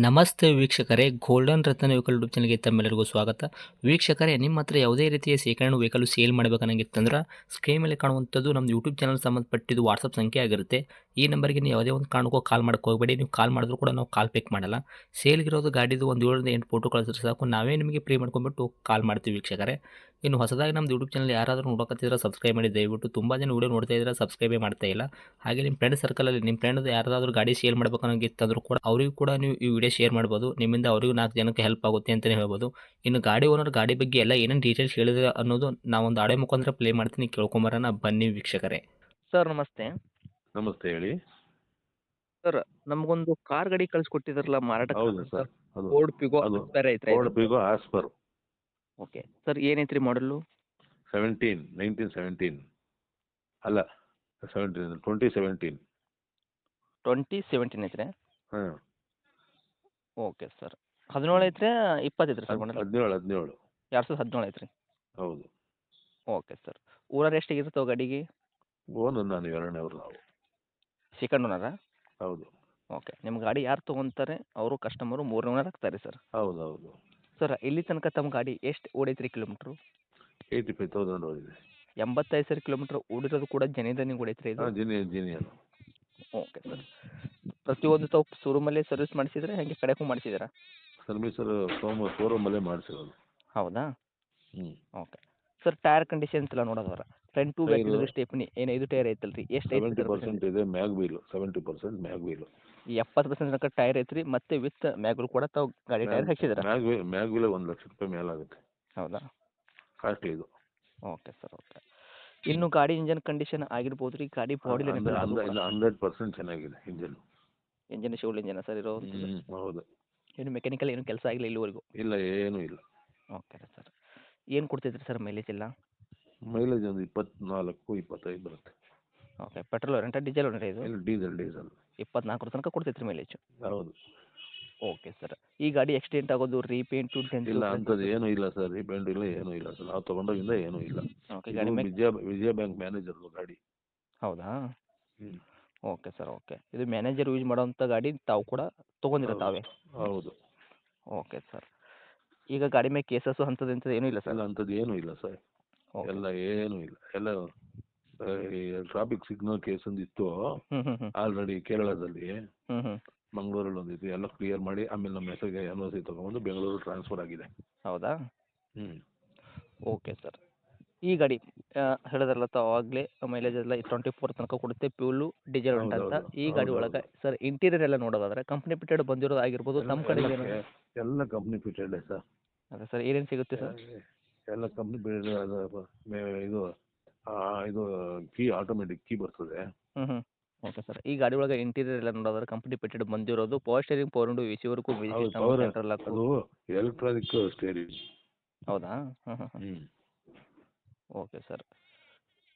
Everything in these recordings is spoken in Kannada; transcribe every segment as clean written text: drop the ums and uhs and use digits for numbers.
ನಮಸ್ತೆ ವೀಕ್ಷಕರೇ, ಗೋಲ್ಡನ್ ರತ್ನ ವೆಹಿಕಲ್ ಯೂಟ್ಯೂಬ್ ಚಾನಲ್ಗೆ ತಮ್ಮೆಲ್ಲರಿಗೂ ಸ್ವಾಗತ. ವೀಕ್ಷಕರೇ, ನಿಮ್ಮ ಹತ್ರ ಯಾವುದೇ ರೀತಿಯ ಶೇಖರಣೆ ವೆಹಿಕಲ್ ಸೇಲ್ ಮಾಡಬೇಕನ್ನಂಗಿತ್ತಂದ್ರೆ ಸ್ಕ್ರೀನ್ ಮೇಲೆ ಕಾಣುವಂಥದ್ದು ನಮ್ಮ ಯೂಟ್ಯೂಬ್ ಚಾನಲ್ ಸಂಬಂಧಪಟ್ಟಿದ್ದು ವಾಟ್ಸಪ್ ಸಂಖ್ಯೆ ಆಗಿರುತ್ತೆ. ಈ ನಂಬರ್ಗೆ ನೀವು ಯಾವುದೇ ಒಂದು ಕಾರಣಕ್ಕೂ ಕಾಲ್ ಮಾಡಕ್ಕೆ ಹೋಗಬೇಡಿ. ನೀವು ಕಾಲ್ ಮಾಡಿದ್ರು ಕೂಡ ನಾವು ಕಾಲ್ ಪಿಕ್ ಮಾಡಲ್ಲ. ಸೇಲ್ಗಿರೋದು ಗಾಡಿದು ಒಂದು 7ರಿಂದ 8 ಫೋಟೋ ಕಳಿಸಿದ್ರೆ ಸಾಕು, ನಾವೇ ನಿಮಗೆ ಪ್ರೀ ಮಾಡ್ಕೊಂಡ್ಬಿಟ್ಟು ಕಾಲ್ ಮಾಡ್ತೀವಿ ವೀಕ್ಷಕರೇ. ಇನ್ನು ಹೊಸದಾಗಿ ನಮ್ಮದು ಯೂಟ್ಯೂಬ್ ಚಾನಲ್ ಯಾರಾದರೂ ನೋಡಕತ್ತಿದ್ರೆ ಸಬ್ಸ್ಕ್ರೈಬ್ ಮಾಡಿ ದಯವಿಟ್ಟು. ತುಂಬ ಜನ ವೀಡಿಯೋ ನೋಡ್ತಾ ಇದ್ದಾರೆ, ಸಬ್ಸ್ಕ್ರೈಬೇ ಮಾಡ್ತಾ ಇಲ್ಲ. ಹಾಗೆ ನಿಮ್ಮ ಫ್ರೆಂಡ್ ಸರ್ಕಲಲ್ಲಿ ನಿಮ್ಮ ಫ್ರೆಂಡ್ ಯಾರಾದರೂ ಗಾಡಿ ಸೇಲ್ ಮಾಡ್ಬೇಕನ್ನೋಂಗಿತ್ತಂದ್ರೂ ಕೂಡ ಅವರಿಗೂ ಕೂಡ ನೀವು ಈ ವಿಡಿಯೋ ಶೇರ್ ಮಾಡ್ಬೋದು. ನಿಮ್ಮಿಂದ ಅವರಿಗೂ 4 ಜನಕ್ಕೆ ಹೆಲ್ಪ್ ಆಗುತ್ತೆ ಅಂತಲೇ ಹೇಳ್ಬೋದು. ಇನ್ನು ಗಾಡಿ ಓನರ್ ಗಾಡಿ ಬಗ್ಗೆ ಎಲ್ಲ ಏನೇನು ಡೀಟೇಲ್ಸ್ ಹೇಳಿದ್ರೆ ಅನ್ನೋದು ನಾವೊಂದು ಆಡಿಯೋ ಮುಖಾಂತರ ಪ್ಲೇ ಮಾಡ್ತೀನಿ, ಕೇಳ್ಕೊಂಬರೋಣ ಬನ್ನಿ ವೀಕ್ಷಕರೇ. ಸರ್ ನಮಸ್ತೆ. ನಮಸ್ತೆ, ಹೇಳಿ. ಸರ್, ನಮಗೊಂದು ಕಾರ್ ಗಾಡಿ ಕಳಿಸ್ಕೊಟ್ಟಿದ್ರಲ್ಲ ಮಾರಾಟಕ್ಕೆ ಹೌದು ಸರ್. ಅದು ಫೋರ್ಡ್ ಪಿಗೋ ಅದು ಆಸ್ಪೈರ್ ಐತ್ರಿ ಫೋರ್ಡ್ ಪಿಗೋ ಆಸ್ಪರ್ ಓಕೆ ಸರ್, ಏನೈತ್ರಿ ಮಾಡಲು? 1917 ಅಲ್ಲ, 2017. 2017 ಐತ್ರಿ. ಹಾಂ, ಓಕೆ ಸರ್. 17 ಐತ್ರಿ 20 ಐತ್ರಿ ಸರ್ ಮಾಡಲ್? 17. 2017 ಐತ್ರಿ. ಹೌದು. Okay sir. ಓನರ್ ಎಷ್ಟಾಗಿರ್ತಾವೆ ಗಾಡಿಗೆ? ಓನು ನಾನು 2ನೇವ್ರು ನಾವು. ಸೆಕೆಂಡ್ ಓನರಾ? ಹೌದು. ಓಕೆ. ನಿಮ್ಮ ಗಾಡಿ ಯಾರು ತೊಗೊಂತಾರೆ ಅವರು ಕಸ್ಟಮರು 3ನೇ ಓನರ್ ಆಗ್ತಾರೆ ಸರ್. ಹೌದು. ಸರ್, ಇಲ್ಲಿ ತನಕ ತಮ್ಮ ಗಾಡಿ ಎಷ್ಟು ಓಡೈತ್ರಿ ಕಿಲೋಮೀಟ್ರು? 85,000 ಓಡಿದೆ. 85,000 ಕಿಲೋಮೀಟ್ರ್ ಓಡಿರೋದು ಕೂಡ ಜನಿದನಿಗೆ ಓಡೈತ್ರಿ ಇದು? ಹಾಂ, ಜಿನಿಯನ್. Okay sir. ಪ್ರತಿಯೊಂದು ತಾವು ಶೋರೂಮಲ್ಲೇ ಸರ್ವಿಸ್ ಮಾಡಿಸಿದ್ರೆ ಹಾಗೆ ಕಡೆಗೂ ಮಾಡಿಸಿದ್ದೀರಾ? ಸರ್ವಿಸರ್ ಶೋರೂಮಲ್ಲೇ ಮಾಡಿಸಿರೋದು. ಹೌದಾ? ಹ್ಞೂ. ಓಕೆ. ಸರ್, ಟೈರ್ ಕಂಡೀಷನ್ಸ್ ಎಲ್ಲ ನೋಡೋದಾದ್ರೆ ಫ್ರಂಟು ಬ್ಯಾಕ್ ಟೈರು ಸ್ಟೆಪ್ನಿ ಏನು 5 ಟೈರ್ ಐತಲ್ರಿ, ಎಷ್ಟು ಐತ್ರಿ ಸರ್? 70% ಇದೆ ಮ್ಯಾಗ್ ವೀಲು. 70% mag wheel. ಈ 70% ತನಕ ಟೈರ್ ಐತ್ರಿ, ಮತ್ತೆ ವಿತ್ ಮ್ಯಾಗ್ಲು ಕೂಡ ತಾವು ಗಾಡಿ ಟೈರ್ ಹಾಕ್ಸಿದ್ದೀರಾ? ಮ್ಯಾಗ್ ವೀಲೆ ₹1,00,000 ಮೇಲಾಗುತ್ತೆ. ಹೌದಾ? ಕಾಸ್ಟ್ಲಿ ಇದು. Okay sir, okay. ಇನ್ನು ಗಾಡಿ ಇಂಜನ್ ಕಂಡೀಷನ್ ಆಗಿರ್ಬೋದು ರೀ, ಗಾಡಿ ಬಾಡಿ ಲೈನ್ ಇಲ್ಲ, 100% ಚೆನ್ನಾಗಿದೆ engine. Engine civil engine sir ಇರೋ? ಹೌದು. ಏನು ಮೆಕ್ಯಾನಿಕಲ್ ಏನು ಕೆಲಸ ಆಗಿಲ್ಲ ಇಲ್ಲಿವರೆಗೂ? ಇಲ್ಲ, ಏನೂ ಇಲ್ಲ. Okay sir. ಏನು ಕೊಡ್ತೈತ್ರಿ ಸರ್ ಮೈಲೇಜ್ ಎಲ್ಲ? ಮೈಲೇಜ್ ಒಂದು 24-25 ಬರುತ್ತೆ. Okay. Petrol rent diesel rent ಇದು? ಇಲ್ಲ, ಡೀಸೆಲ್. 24 ತನಕ ಕೊಡ್ತೈತ್ರಿ ಮೈಲೇಜ್? ಹೌದು. Okay sir. ಈ ಗಾಡಿ ಆಕ್ಸಿಡೆಂಟ್ ಆಗೋದು, ರೀಪೇಂಟು, ಡೆಂಟು? ಇಲ್ಲ, ಅಂಥದ್ದು ಏನೂ ಇಲ್ಲ ಸರ್. ರೀಪೇಂಟ್ ಇಲ್ಲ, ಏನೂ ಇಲ್ಲ ಸರ್. ನಾವು ತೊಗೊಂಡೋಗಿಂದ ಏನೂ ಇಲ್ಲ. ಓಕೆ. ಇದು ಗಾಡಿ ಮೇಲೆ ವಿಜಯ ಬ್ಯಾಂಕ್ ಮ್ಯಾನೇಜರ್ದು ಗಾಡಿ. ಹೌದಾ? ಹ್ಞೂ. Okay sir, okay. ಇದು ಮ್ಯಾನೇಜರ್ ಯೂಸ್ ಮಾಡೋವಂಥ ಗಾಡಿ, ತಾವು ಕೂಡ ತೊಗೊಂಡಿರ ತಾವೇ? ಹೌದು. Okay sir. ಈಗ ಗಾಡಿ ಮೇಲೆ ಕೇಸಸ್ಸು ಅಂಥದ್ದು ಇಂಥದ್ದು ಏನೂ ಇಲ್ಲ ಸರ್? ಇಲ್ಲ, ಅಂಥದ್ದು ಏನೂ ಇಲ್ಲ ಸರ್. ಓಕೆ. ಎಲ್ಲ ಏನೂ ಇಲ್ಲ. ಎಲ್ಲ ಈ ಟ್ರಾಫಿಕ್ ಸಿಗ್ನಲ್ ಕೇಸ್ ಒಂದಿತ್ತು ಹ್ಞೂ. ಆಲ್ರೆಡಿ ಕೇರಳದಲ್ಲಿ. ಹ್ಞೂ. ಮಂಗಳೂರಲ್ಲಿ ಒಂದಿತ್ತು. ಎಲ್ಲ ಕ್ಲಿಯರ್ ಮಾಡಿ ಆಮೇಲೆ ನಮ್ಮ ಹೆಸರಿಗೆ NOC ತೊಗೊಂಡು ಬೆಂಗಳೂರು ಟ್ರಾನ್ಸ್ಫರ್ ಆಗಿದೆ. ಹೌದಾ? ಹ್ಞೂ. Okay sir. ಈ ಗಾಡಿ ಹೇಳಿದ್ರಲ್ಲ ತಾವು ಆವಾಗಲೇ ಮೈಲೇಜ್ ಎಲ್ಲ 24 ತನಕ ಕೊಡುತ್ತೆ, ಫ್ಯೂಲು ಡೀಸೆಲ್ ಉಂಟಂತ. ಈ ಗಾಡಿ ಒಳಗೆ ಸರ್ ಇಂಟೀರಿಯರ್ ಎಲ್ಲ ನೋಡೋದಾದ್ರೆ ಕಂಪ್ನಿ ಫಿಟೆಡ್ ಬಂದಿರೋದು ಆಗಿರ್ಬೋದು, ತಮ್ಮ ಕಡೆ ಏನು? ಎಲ್ಲ ಕಂಪ್ನಿ ಫಿಟೆಡ್ ಸರ್. ಅದೇ ಸರ್, ಏನೇನು ಸಿಗುತ್ತೆ ಸರ್? ಎಲ್ಲ ಕಂಪ್ನಿ ಫಿಟೆಡ್. ಇದು ಇದು ಕೀ ಆಟೋಮೆಟಿಕ್ ಕೀ ಬರ್ತದೆ. ಹ್ಞೂ. Okay sir. ಈ ಗಾಡಿ ಒಳಗೆ ಇಂಟೀರಿಯರ್ ಎಲ್ಲ ನೋಡೋದಾದ್ರೆ ಕಂಪ್ನಿ ಫಿಟೆಡ್ ಬಂದಿರೋದು, power steering, power window, AC ವರೆಗೂ ಮ್ಯೂಸಿಕ್ ಸಿಸ್ಟಮ್, ಸೆಂಟ್ರಲ್ ಲಾಕ್. ಅದು ಎಲೆಕ್ಟ್ರಾನಿಕ್ ಸ್ಟೇರಿಂಗ್. ಹೌದಾ? ಹ್ಞೂ. ಹ್ಞೂ. Okay sir.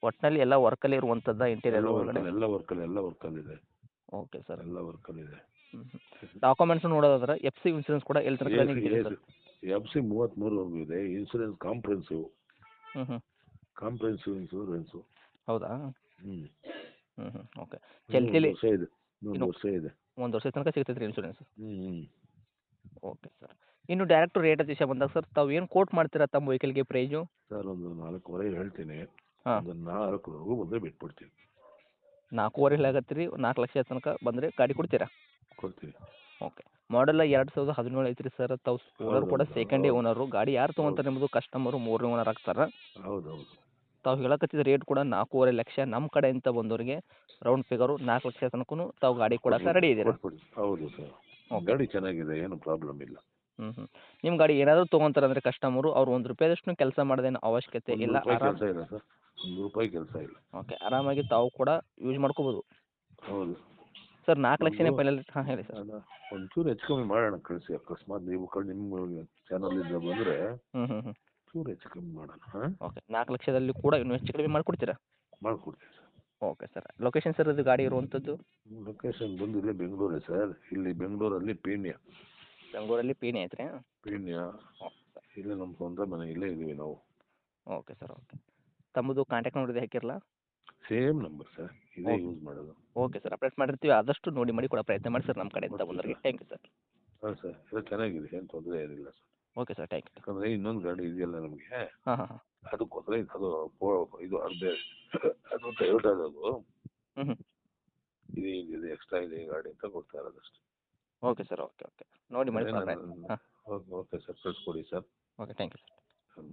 ಒಟ್ಟಿನಲ್ಲಿ ಎಲ್ಲ ವರ್ಕಲ್ಲಿ ಇರುವಂಥದ್ದು ಇಂಟೀರಿಯರ್ ಒಳಗಡೆ? ಎಲ್ಲ ವರ್ಕಲ್ಲಿದೆ. Okay sir. ಎಲ್ಲ ವರ್ಕಲ್ಲಿದೆ. ಡಾಕ್ಯುಮೆಂಟ್ಸ್ ನೋಡೋದಾದ್ರೆ FC ಇನ್ಸೂರೆನ್ಸ್ ಕೂಡ ಎಲ್ಲಿ ತನಕ ರನ್ನಿಂಗ್ ಇದೆ ಸರ್? FC 33ವರೆಗೂ ಇದೆ. Insurance comprehensive insurance. ಹೌದಾ? ಹ್ಞೂ. ಓಕೆ. ಚಲ್ತಿಲಿ 1 ವರ್ಷ ಇದೆ. 1 ವರ್ಷ ತನಕ ಸಿಗ್ತೈತೆ ರೀ ಇನ್ಸೂರೆನ್ಸ್? ಹ್ಞೂ. Okay sir. ಇನ್ನು ಡೈರೆಕ್ಟ್ ರೇಟ್ ವಿಷಯ ಬಂದಾಗ ಸರ್, ತಾವು ಏನು ಕೋಟ್ ಮಾಡ್ತೀರಾ ತಮ್ಮ ವೆಹಿಕಲ್ಗೆ ಪ್ರೈಸು? ಸರ್, ಒಂದು 4.25 ಹೇಳ್ತೀನಿ. ಹಾಂ. ಒಂದು 4ವರೆಗೂ ಬಂದರೆ ಬಿಟ್ಬಿಡ್ತೀನಿ. 4.25 ಹೇಳಾಕತ್ತೀರಿ, 4 ಲಕ್ಷ ತನಕ ಬಂದರೆ ಗಾಡಿ ಕೊಡ್ತೀರಾ? ಕೊಡ್ತೀವಿ. ಓಕೆ. ಮಾಡಲ್ಲ 2017 ಐತ್ರಿ ಸರ್. ತಾವು ಓನರ್ ಕೂಡ ಸೆಕೆಂಡೇ ಓನರು. ಗಾಡಿ ಯಾರು ತೊಗೊಂತಾರೆ ನಿಮ್ಮದು ಕಸ್ಟಮರು 3ನೇ ಓನರ್ ಆಗ್ತಾರೆ. ಹೌದು. ತಾವು ಹೇಳಕತ್ತಿದ ರೇಟ್ ಕೂಡ 4.25 ಲಕ್ಷ. ನಮ್ಮ ಕಡೆಯಿಂದ ಬಂದವರಿಗೆ ರೌಂಡ್ ಫಿಗರು 4 ಲಕ್ಷ ತನಕನೂ ತಾವು ಗಾಡಿ ಕೊಡೋಕೆ ರೆಡಿ ಇದ್ದೀರಾ? ಹೌದು ಸರ್. ಓಕೆ. ಗಾಡಿ ಚೆನ್ನಾಗಿದೆ, ಏನು ಪ್ರಾಬ್ಲಮ್ ಇಲ್ಲ. ನಿಮ್ಮ ಗಾಡಿ ಏನಾದರೂ ತೊಗೊಂತಾರೆ ಅಂದರೆ ಕಸ್ಟಮರು ಅವ್ರು ₹1 ಕೆಲಸ ಮಾಡೋದೇನು ಅವಶ್ಯಕತೆ ಇಲ್ಲ. ಕೆಲಸ ಇಲ್ಲ ಸರ್. ₹1 ಕೆಲಸ ಇಲ್ಲ. ಓಕೆ. ಆರಾಮಾಗಿ ತಾವು ಕೂಡ ಯೂಸ್ ಮಾಡ್ಕೋಬೋದು. ಹೌದು ಸರ್, 4 ಲಕ್ಷನೇ ಫೈನಲ್? ಹಾಂ, ಹೇಳಿ ಸರ್. ಒಂಚೂರು ಹೆಚ್ಚು ಕಮ್ಮಿ ಮಾಡೋಣ, ಕಳಿಸಿ. ಅಕಸ್ಮಾತ್ ನೀವು ನಿಮ್ಮ ಚಾನಲಿಂದ ಬಂದರೆ ಚೂರು ಹೆಚ್ಚು ಕಮ್ಮಿ ಮಾಡೋಣ. ಹಾಂ, ಓಕೆ. 4 ಲಕ್ಷದಲ್ಲಿ ಕೂಡ ಇನ್ನೂ ಹೆಚ್ಚು ಕಡಿಮೆ ಮಾಡಿಕೊಡ್ತೀರಾ? ಮಾಡಿಕೊಡ್ತೀವಿ sir. Okay sir. Location sir ಇದು ಗಾಡಿ ಇರುವಂಥದ್ದು? ಲೊಕೇಶನ್ ಬಂದು ಇಲ್ಲೇ ಬೆಂಗಳೂರೇ ಸರ್. ಇಲ್ಲಿ ಬೆಂಗಳೂರಲ್ಲಿ ಪೀಣ್ಯ. ಬೆಂಗಳೂರಲ್ಲಿ ಪೀಣ್ಯ ಐತ್ರಿ? ಪೀಣ್ಯ. ಇಲ್ಲೇ ನಮ್ಮ ಸ್ವಂತ ಮನೆ, ಇಲ್ಲೇ ಇದ್ದೀವಿ ನಾವು. Okay sir, okay. ತಮ್ಮದು ಕಾಂಟ್ಯಾಕ್ಟ್ ನಂಬರ್ ಇದೆ, ಹಾಕಿರಲ್ಲ? ಸೇಮ್ ನಂಬರ್ ಸರ್, ಇದೇ ಯೂಸ್ ಮಾಡೋದು. ಓಕೆ ಸರ್, ಅಪ್ಡೇಟ್ ಮಾಡಿರ್ತೀವಿ. ಆದಷ್ಟು ನೋಡಿ ಮಾಡಿ ಕೊಡೋ ಪ್ರಯತ್ನ ಮಾಡಿ ಸರ್ ನಮ್ಮ ಕಡೆಯಿಂದ ಬಂದವರಿಗೆ. Thank you sir. ಹಾಂ ಸರ್. ಚೆನ್ನಾಗಿದೆ, ಏನು ತೊಂದರೆ ಏನಿಲ್ಲ sir. Okay sir, thank you. ಯಾಕಂದರೆ ಇನ್ನೊಂದು ಗಾಡಿ ಇದೆಯಲ್ಲ ನಮಗೆ, ಹಾಂ ಹಾಂ ಹಾಂ. ಅದಕ್ಕೋಸ್ಕರ ಇದು ಅರ್ಧೆ ಅದು ಟೊಯೋಟಾ ಅದು ಹ್ಞೂ ಹ್ಞೂ. ಇದು ಎಕ್ಸ್ಟ್ರಾ ಇದೆ ಈ ಗಾಡಿ ಅಂತ ಕೊಡ್ತಾ ಇರೋದಷ್ಟೇ. Okay sir, okay okay. ನೋಡಿ ಮಾಡಿ ಅದೇ ಕೊಡೋಣ. ಹಾಂ. ಓಕೆ ಸರ್, ಕಳಿಸ್ಕೊಡಿ sir. Okay, thank you sir. Hmm.